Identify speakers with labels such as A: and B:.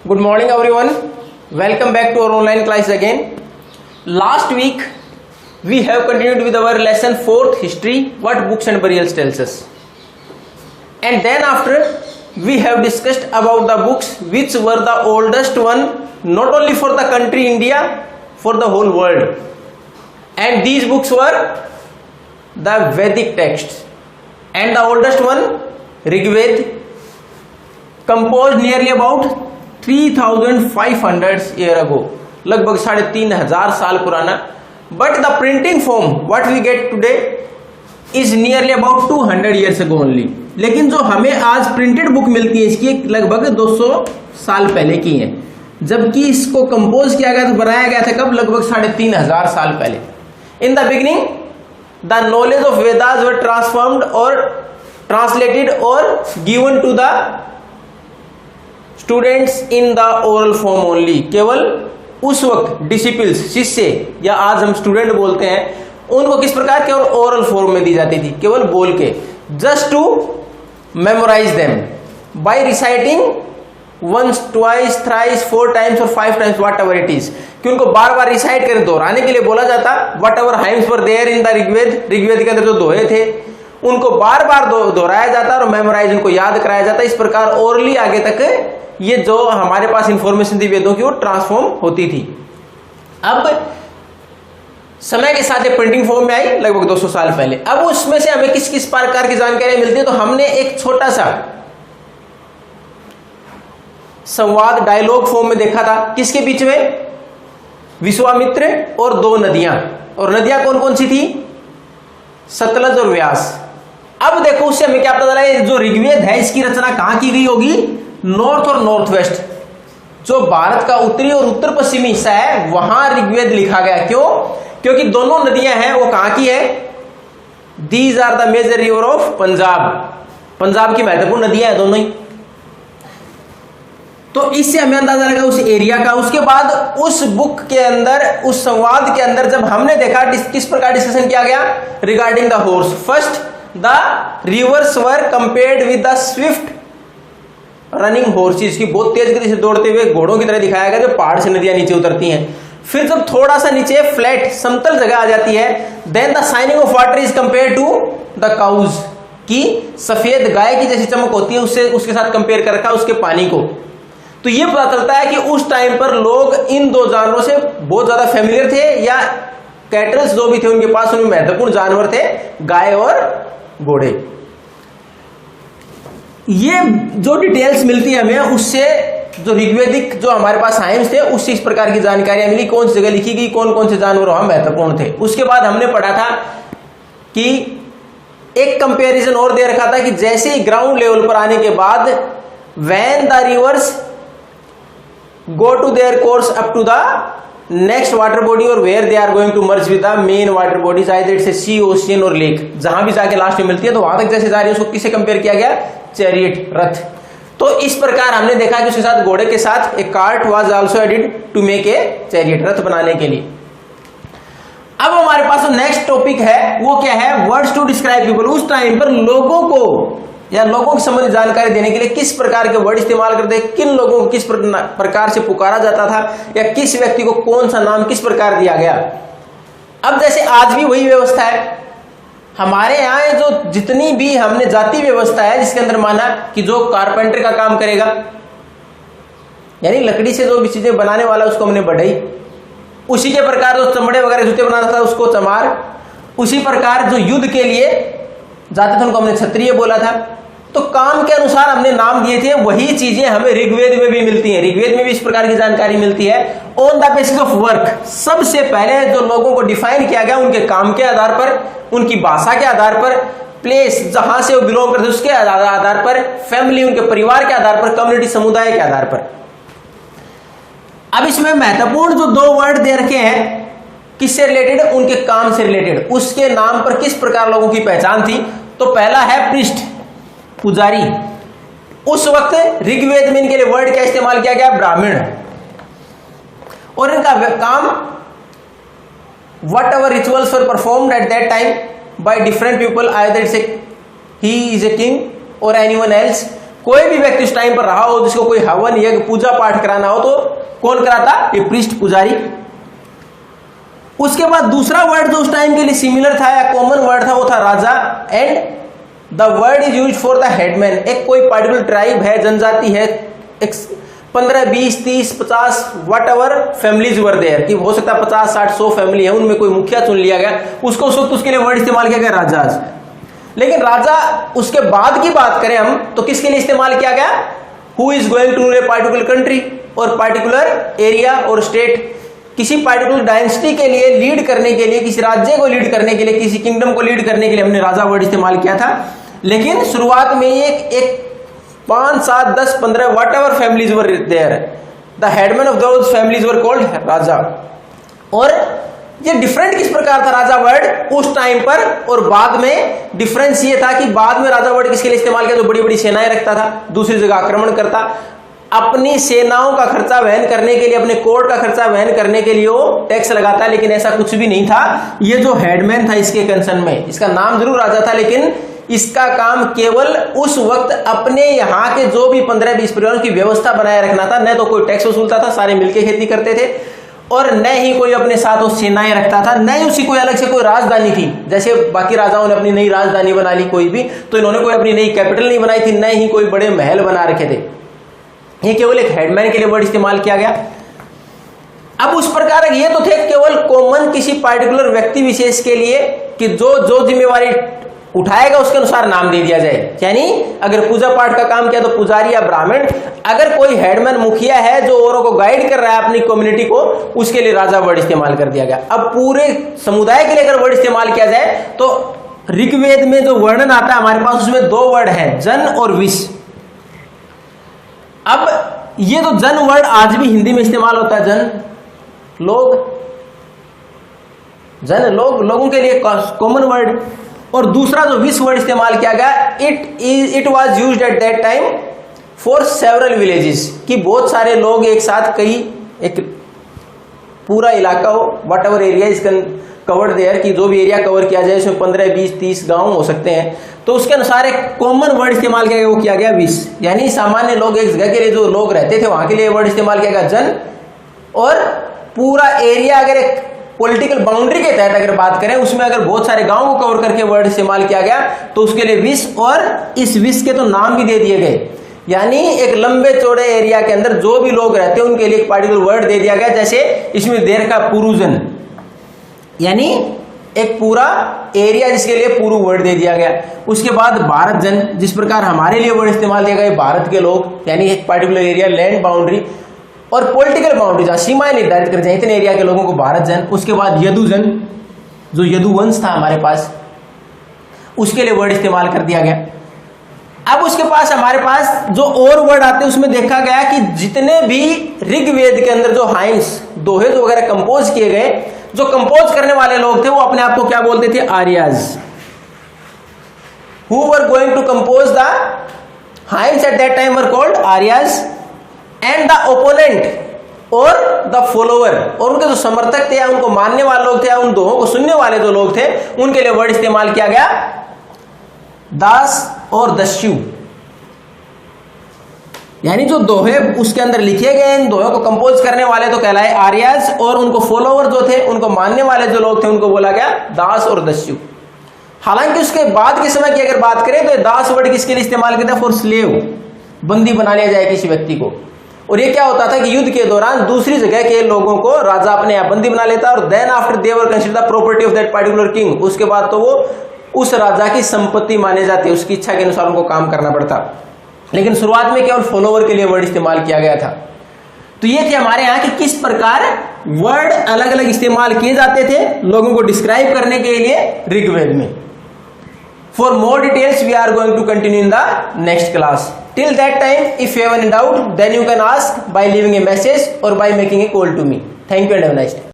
A: Good morning everyone. Welcome back to our online class again. Last week we have continued with our lesson 4th history, what books and burials tells us. And then after we have discussed about the books which were the oldest one, not only for the country India, for the whole world. And these books were the Vedic texts. And the oldest one, Rigved, composed nearly about 3500 year ago, लगभग 3500 साल पुराना. But the printing form what we get today is nearly about 200 years ago only. लेकिन जो हमें आज printed book मिलती है इसकी लगभग 200 साल पहले की है, जबकि इसको कंपोज किया गया था, बनाया गया था कब? लगभग 3500 साल पहले. In the beginning the knowledge of Vedas were transformed और ट्रांसलेटेड और given to the students in the oral form only. केवल उस वक्त डिसिपल्स, शिष्य या आज हम स्टूडेंट बोलते हैं, उनको किस प्रकार केवल ओरल फॉर्म में दी जाती थी, केवल बोल के, just to memorise them by reciting once, twice, thrice, 4 times और 5 times whatever it is. कि उनको बार बार रिसाइट करें, दोहराने के लिए बोला जाता. Whatever hymns were there in the Rigveda, Rigveda के अंदर जो दोहे थे उनको बार बार दोहराया जाता और मेमोराइज, उनको याद कराया जाता. इस प्रकार ओरली आगे तक ये जो हमारे पास इंफॉर्मेशन थी वेदों की वो ट्रांसफॉर्म होती थी. अब समय के साथ ये प्रिंटिंग फॉर्म में आई लगभग 200 साल पहले. अब उसमें से हमें किस किस प्रकार की जानकारी मिलती है, तो हमने एक छोटा सा संवाद डायलॉग फॉर्म में देखा था. किसके बीच में? विश्वामित्र और 2 नदियां. और नदियां कौन कौन सी थी? सतलज और व्यास. अब देखो उससे हमें क्या पता चला, जो ऋग्वेद है इसकी रचना कहां की गई होगी? नॉर्थ और नॉर्थ वेस्ट, जो भारत का उत्तरी और उत्तर पश्चिमी हिस्सा है वहां ऋग्वेद लिखा गया. क्यों? क्योंकि दोनों नदियां हैं वो कहां की है? These are the major river of Punjab. Punjab की महत्वपूर्ण नदियां हैं दोनों ही. तो इससे हमें अंदाजा लगा उस एरिया का. उसके बाद उस बुक के अंदर, उस संवाद के अंदर जब हमने देखा किस प्रकार डिस्कशन किया गया regarding the horse. First the reverse were compared with the Swift running horses, की बहुत तेज गति से दौड़ते हुए घोड़ों की तरह दिखाया गया जो पहाड़ से नदियां नीचे उतरती हैं. फिर जब थोड़ा सा नीचे फ्लैट समतल जगह आ जाती है, then the shining of water is compare to the cows, की सफेद गाय की जैसी चमक होती है उससे उसके साथ कंपेयर कर रखा उसके पानी को. तो ये पता चलता है कि उस टाइम पर लोग इन 2 जानवरों से बहुत ज्यादा फेमिलियर थे, या कैटल्स जो भी थे उनके पास उनमें महत्वपूर्ण जानवर थे गाय और घोड़े. ये जो डिटेल्स मिलती है हमें उससे, जो ऋग्वेदिक जो हमारे पास साइंस थे उससे इस प्रकार की जानकारियां मिली, कौन सी जगह लिखी गई, कौन कौन से जानवर वहां महत्वपूर्ण थे. उसके बाद हमने पढ़ा था कि एक कंपैरिजन और दे रखा था कि जैसे ही ग्राउंड लेवल पर आने के बाद when the rivers go to their course up to the next water body और where they are going to merge with the main water bodies, either it's a sea, ocean और lake. जहां भी जाके last में मिलती है तो वहां तक जैसे जा रही है उसको किससे कंपेयर किया गया? चैरियट, रथ. तो इस प्रकार हमने देखा कि उसके साथ घोड़े के साथ एक cart was also added to make a chariot, रथ बनाने के लिए. अब हमारे पास नेक्स्ट टॉपिक है, वो क्या है? Words to describe people. उस टाइम पर लोगों को या लोगों की संबंधित जानकारी देने के लिए किस प्रकार के वर्ड इस्तेमाल करते हैं, किन लोगों को किस प्रकार से पुकारा जाता था, या किस व्यक्ति को कौन सा नाम किस प्रकार दिया गया. अब जैसे आज भी वही व्यवस्था है हमारे यहाँ, जो जितनी भी हमने जाति व्यवस्था है जिसके अंदर माना कि जो कारपेंटर का काम करेगा, यानी लकड़ी से जो भी चीजें बनाने वाला उसको हमने बढ़ाई, उसी के प्रकार जो चमड़े वगैरह जूते बनाता था उसको चमार, उसी प्रकार जो युद्ध के लिए जाते थे उनको हमने क्षत्रिय बोला था. तो काम के अनुसार हमने नाम दिए थे, वही चीजें हमें ऋग्वेद में भी मिलती हैं. ऋग्वेद में भी इस प्रकार की जानकारी मिलती है. On the basis of work, सबसे पहले जो लोगों को डिफाइन किया गया उनके काम के आधार पर, उनकी भाषा के आधार पर, प्लेस जहां से वो बिलोंग करते उसके आधार पर, फैमिली उनके परिवार के आधार पर, कम्युनिटी समुदाय के आधार पर. अब इसमें महत्वपूर्ण जो 2 वर्ड दे रखे हैं किससे रिलेटेड? उनके काम से रिलेटेड, उसके नाम पर किस प्रकार लोगों की पहचान थी. तो पहला है प्रिस्ट, पुजारी. उस वक्त ऋग्वेद में इनके लिए वर्ड क्या इस्तेमाल किया गया? ब्राह्मण. और इनका काम what ever rituals were performed eight that time by different people, either it's A he is a king और एनीवन एल्स, कोई भी व्यक्ति उस टाइम पर रहा हो जिसको कोई हवन यज्ञ पूजा पाठ कराना हो तो कौन कराता? ये प्रीस्ट, पुजारी। उसके बाद दूसरा वर्ड जो उस टाइम के लिए सिमिलर था या कॉमन वर्ड था वो था raja. And the word is used for the headman. एक कोई पर्टिकुलर ट्राइब है, जनजाति है, 15, 20, 30, 50 whatever families were there, कि हो सकता है 50, 60, 100 फैमिली है, उनमें कोई मुखिया चुन लिया गया, उसको उस वक्त उसके लिए वर्ड इस्तेमाल किया गया राजाज। लेकिन राजा उसके बाद की बात करें हम तो किसके लिए इस्तेमाल किया गया? Who is going to rule a particular country और पार्टिकुलर एरिया और स्टेट। किसी पार्टिकुलर डायनेस्टी के लिए लीड करने के लिए, किसी राज्य को लीड करने के लिए, किसी किंगडम को लीड करने के लिए हमने राजा वर्ड इस्तेमाल किया था। लेकिन शुरुआत में एक 5, 7, 10, 15 whatever families were there, the headman of those families were called raja. और ये डिफरेंट किस प्रकार था राजा वर्ड उस टाइम पर और बाद में? डिफरेंस ये था कि बाद में राजा वर्ड किसके लिए इस्तेमाल किया? जो बड़ी बड़ी सेनाएं रखता था, दूसरी जगह आक्रमण करता, अपनी सेनाओं का खर्चा वहन करने के लिए, अपने कोर्ट का खर्चा वहन करने के लिए वो टैक्स लगाता। लेकिन ऐसा कुछ भी नहीं था। ये जो हेडमैन था इसके कंसर्न में, इसका नाम जरूर राजा था लेकिन इसका काम केवल उस वक्त अपने यहाँ के जो भी 15-20 परिवारों की व्यवस्था बनाए रखना था। न तो कोई टैक्स वसूलता था, सारे मिलके खेती करते थे, और न ही कोई अपने साथ वो सेनाएं रखता था, न ही उसी कोई अलग से कोई राजधानी थी। जैसे बाकी राजाओं ने अपनी नई राजधानी बना ली कोई भी, तो इन्होंने कोई अपनी नई कैपिटल नहीं बनाई थी, न ही कोई बड़े महल बना रखे थे। ये केवल एक हेडमैन के लिए वर्ड इस्तेमाल किया गया। अब उस प्रकार ये तो थे केवल कॉमन किसी पार्टिकुलर व्यक्ति विशेष के लिए कि जो जिम्मेवारी उठाएगा उसके अनुसार नाम दे दिया जाए। यानी अगर पूजा पाठ का काम किया तो पुजारी या ब्राह्मण, अगर कोई हेडमैन मुखिया है जो औरों को गाइड कर रहा है अपनी कम्युनिटी को, उसके लिए राजा वर्ड इस्तेमाल कर दिया गया। अब पूरे समुदाय के लिए अगर वर्ड इस्तेमाल किया जाए तो ऋग्वेद में जो वर्णन आता है हमारे पास, उसमें 2 वर्ड हैं, जन और विश। अब ये तो जन वर्ड आज भी हिंदी में इस्तेमाल होता है, जन लोग, जन लोग, लोगों के लिए कॉमन वर्ड। और दूसरा जो विश वर्ड इस्तेमाल किया गया, it was used eight that time for several villages, कि बहुत सारे लोग एक साथ, कई एक पूरा इलाका हो, whatever area is covered there, कि जो भी एरिया कवर किया जाए इसमें 15, 20, 30 गांव हो सकते हैं, तो उसके अनुसार एक कॉमन वर्ड इस्तेमाल किया गया, वो किया गया विश। यानी सामान्य लोग एक जगह के लिए जो लोग रहते थे वहां के लिए वर्ड इस्तेमाल किया गया जन। और पूरा एरिया अगर एक पॉलिटिकल बाउंड्री के तहत अगर बात करें, उसमें अगर बहुत सारे गांव को कवर करके वर्ड इस्तेमाल किया गया तो उसके लिए विश, और इस विश के तो नाम भी दे दिए गए। यानी एक लंबे चौड़े एरिया के अंदर जो भी लोग रहते हैं उनके लिए एक पार्टिकुलर वर्ड दे दिया गया। जैसे इसमें देर का पुरुजन, यानी एक पूरा एरिया जिसके लिए पूर्व वर्ड दे दिया गया। उसके बाद भारत जन, जिस प्रकार हमारे लिए वर्ड इस्तेमाल किया गया भारत के लोग, यानी एक पार्टिकुलर एरिया, लैंड बाउंड्री और पॉलिटिकल बाउंड्री जहां सीमाएं निर्धारित कर जाए इतने एरिया के लोगों को भारत जन। उसके बाद यदुजन, जो यदुवंश था हमारे पास, उसके लिए वर्ड इस्तेमाल कर दिया गया। अब उसके पास हमारे पास जो और वर्ड आते हैं उसमें देखा गया कि जितने भी ऋग्वेद के अंदर जो हाइम्स, दोहे वगैरह कंपोज किए गए, जो कंपोज करने वाले लोग थे वो अपने आप को क्या बोलते थे? Aryas. Who were going to compose the hymns at that time were called Aryas. And the opponent और द फॉलोअर, और उनके जो समर्थक थे या उनको मानने वाले लोग थे या उन दोहों को सुनने वाले जो लोग थे, उनके लिए वर्ड इस्तेमाल किया गया दास और दस्यु। यानी जो दोहे उसके अंदर लिखे गए, इन दोहे को कंपोज करने वाले तो कहलाए आर्याज, और उनको फॉलोअर जो थे, उनको मानने वाले जो लोग थे, उनको बोला गया दास और दस्यु। हालांकि उसके बाद के समय की अगर बात करें तो दास वर्ड किसके लिए इस्तेमाल किया था? फॉर स्लेव, बंदी बना लिया जाए किसी व्यक्ति को। और ये क्या होता था कि युद्ध के दौरान दूसरी जगह के लोगों को राजा अपने यहाँ बंदी बना लेता, और then after they were consider the property of that particular king, उसके बाद तो वो उस राजा की संपत्ति माने जाती है, उसकी इच्छा के अनुसार उनको काम करना पड़ता। लेकिन शुरुआत में केवल फॉलोवर के लिए वर्ड इस्तेमाल किया गया था। तो ये थे हमारे यहाँ कि किस प्रकार वर्ड अलग अलग इस्तेमाल किए जाते थे लोगों को डिस्क्राइब करने के लिए ऋग्वेद में। For more details, we are going to continue in the next class. Till that time, if you have any doubt, then you can ask by leaving a message or by making a call to me. Thank you and have a nice day.